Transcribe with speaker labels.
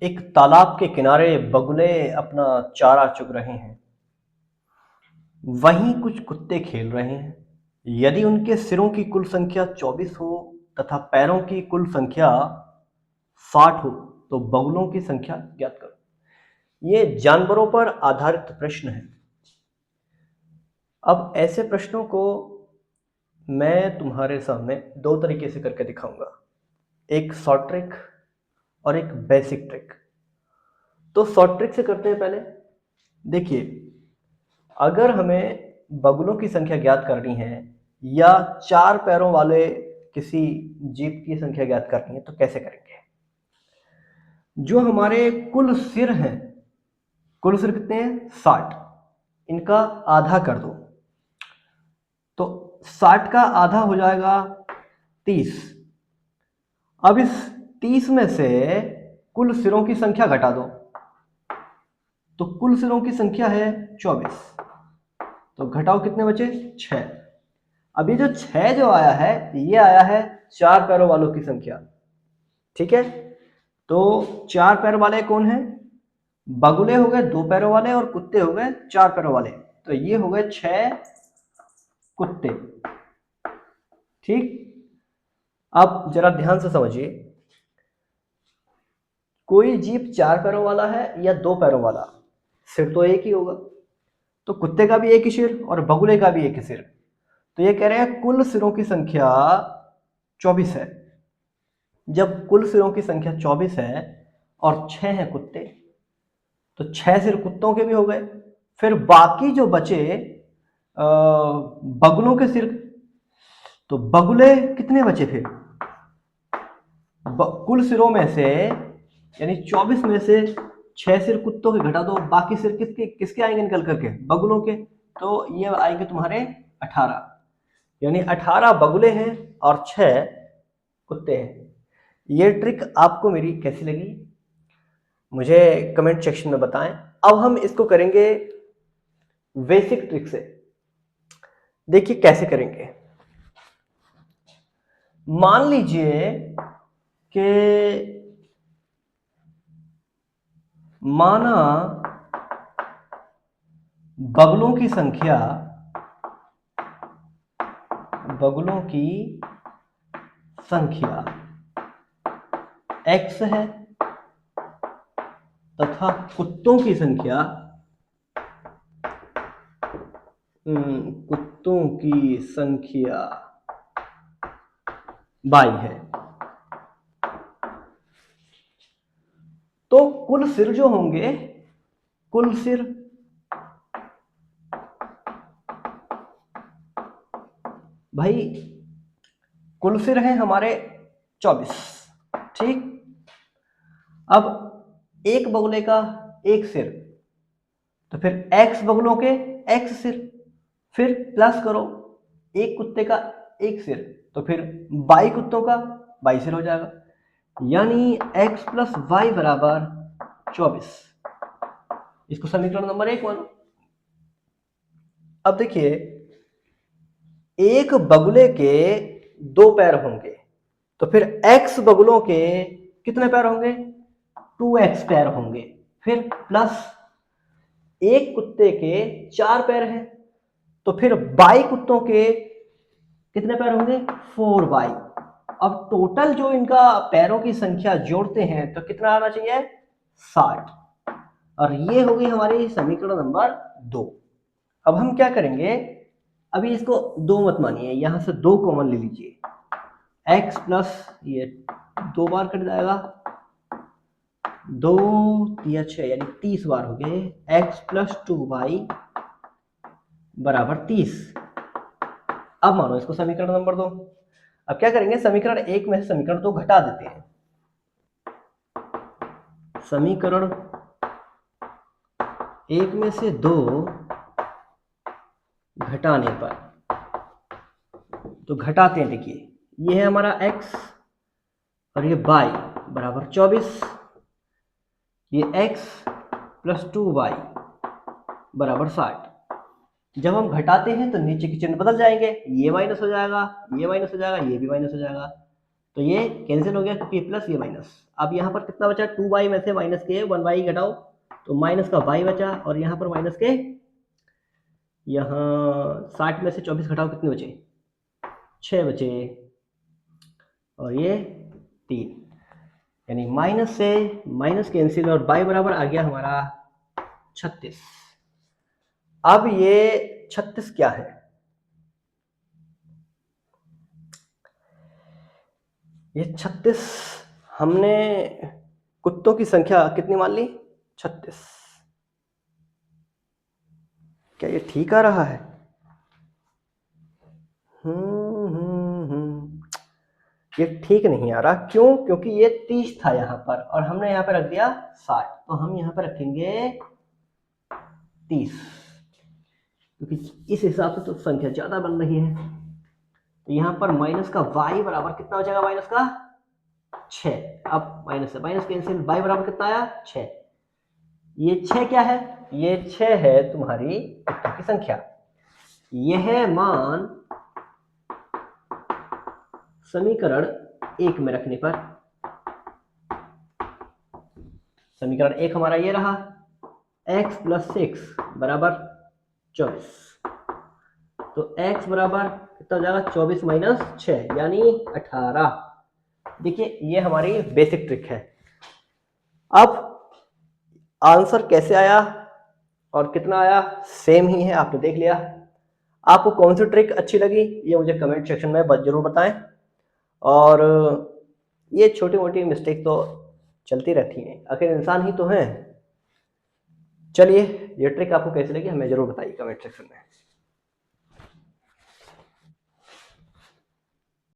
Speaker 1: एक तालाब के किनारे बगुले अपना चारा चुग रहे हैं। वहीं कुछ कुत्ते खेल रहे हैं। यदि उनके सिरों की कुल संख्या 24 हो तथा पैरों की कुल संख्या 60 हो तो बगुलों की संख्या ज्ञात करो। ये जानवरों पर आधारित प्रश्न है। अब ऐसे प्रश्नों को मैं तुम्हारे सामने दो तरीके से करके दिखाऊंगा, एक शॉर्ट ट्रिक और एक बेसिक ट्रिक। तो शॉर्ट ट्रिक से करते हैं। पहले देखिए, अगर हमें बगुलों की संख्या ज्ञात करनी है या चार पैरों वाले किसी जीव की संख्या ज्ञात करनी है तो कैसे करेंगे। जो हमारे कुल सिर हैं, कुल सिर कितने हैं? 60। इनका आधा कर दो तो 60 का आधा हो जाएगा 30। अब इस 30 में से कुल सिरों की संख्या घटा दो तो कुल सिरों की संख्या है 24। तो घटाओ, कितने बचे? 6। अब ये जो 6 जो आया है ये आया है चार पैरों वालों की संख्या। ठीक है, तो चार पैर वाले कौन है? बगुले हो गए दो पैरों वाले और कुत्ते हो गए चार पैरों वाले। तो ये हो गए 6 कुत्ते। ठीक, अब जरा ध्यान से समझिए, कोई जीव चार पैरों वाला है या दो पैरों वाला, सिर तो एक ही होगा। तो कुत्ते का भी एक ही सिर और बगुले का भी एक ही सिर। तो ये कह रहे हैं कुल सिरों की संख्या 24 है। जब कुल सिरों की संख्या 24 है और 6 हैं कुत्ते, तो 6 सिर कुत्तों के भी हो गए। फिर बाकी जो बचे बगुलों के सिर, तो बगुले कितने बचे फिर? कुल सिरों में से यानी 24 में से 6 सिर कुत्तों के घटा दो, बाकी सिर किसके किसके आएंगे निकल करके? बगुलों के। तो ये आएंगे तुम्हारे 18। यानी 18 बगुले हैं और 6 कुत्ते हैं। ये ट्रिक आपको मेरी कैसी लगी मुझे कमेंट सेक्शन में बताएं। अब हम इसको करेंगे बेसिक ट्रिक से। देखिए कैसे करेंगे। मान लीजिए कि माना बगुलों की संख्या x है तथा कुत्तों की संख्या y है। तो कुल सिर जो होंगे, कुल सिर भाई कुल सिर हैं हमारे 24। ठीक, अब एक बगुले का एक सिर, तो फिर x बगुलों के x सिर, फिर प्लस करो एक कुत्ते का एक सिर, तो फिर 22 कुत्तों का 22 सिर हो जाएगा। यानी x प्लस वाई बराबर 24। इसको समीकरण नंबर 1 मानो। अब देखिए, एक बगुले के दो पैर होंगे तो फिर x बगुलों के कितने पैर होंगे? 2x पैर होंगे। फिर प्लस एक कुत्ते के चार पैर हैं तो फिर 22 कुत्तों के कितने पैर होंगे? 4y। अब टोटल जो इनका पैरों की संख्या जोड़ते हैं तो कितना आना चाहिए? 60। और ये हो गई हमारी समीकरण नंबर 2। अब हम क्या करेंगे, अभी इसको दो मत मानिए, यहां से दो कॉमन ले लीजिए। x प्लस ये दो बार कट जाएगा, 2 या 6 यानी 30 बार हो गए। x प्लस 2y बराबर 30। अब मानो इसको समीकरण नंबर 2। अब क्या करेंगे, समीकरण 1 में से समीकरण 2 घटा देते हैं। समीकरण 1 में से 2 घटाने पर, तो घटाते हैं। देखिए, ये है हमारा x और ये y बराबर 24। ये x प्लस 2y बराबर 60। जब हम घटाते हैं तो नीचे के चिन्ह बदल जाएंगे, ये माइनस हो जाएगा, ये माइनस हो जाएगा, ये भी माइनस हो जाएगा। तो ये कैंसिल हो गया क्योंकि ये प्लस ये माइनस। अब यहाँ पर कितना बचा, 2y में से माइनस के 1y घटाओ तो माइनस का y बचा, और यहाँ पर माइनस के, यहाँ 60 में से 24 घटाओ कितने बचे, 6 बचे, और ये 3, यानी माइनस से माइनस कैंसिल और y बराबर आ गया हमारा 36। अब ये 36 क्या है, ये 36 हमने कुत्तों की संख्या कितनी मान ली, 36। क्या ये ठीक आ रहा है? ये ठीक नहीं आ रहा, क्यों? क्योंकि ये 30 था यहाँ पर और हमने यहाँ पर रख दिया 60, तो हम यहाँ पर रखेंगे 30, क्योंकि इस हिसाब से तो संख्या ज्यादा बन रही है। तो यहाँ पर माइनस का y बराबर कितना हो जाएगा, माइनस का 6। अब माइनस से माइनस कैंसिल, y बराबर कितना आया, 6। ये 6 क्या है, ये 6 है तुम्हारी कुत्तों की संख्या। यह मान समीकरण 1 में रखने पर, समीकरण 1 हमारा ये रहा, x प्लस 6 बराबर 24। तो x बराबर कितना हो जाएगा, 24 माइनस 6 यानी 18। देखिए ये हमारी बेसिक ट्रिक है। अब आंसर कैसे आया और कितना आया, सेम ही है, आपने देख लिया। आपको कौन सी ट्रिक अच्छी लगी ये मुझे कमेंट सेक्शन में जरूर बताएं। और ये छोटी मोटी मिस्टेक तो चलती रहती हैं, आखिर इंसान ही तो हैं। चलिए, ये ट्रिक आपको कैसी लगी हमें जरूर बताइए कमेंट सेक्शन में।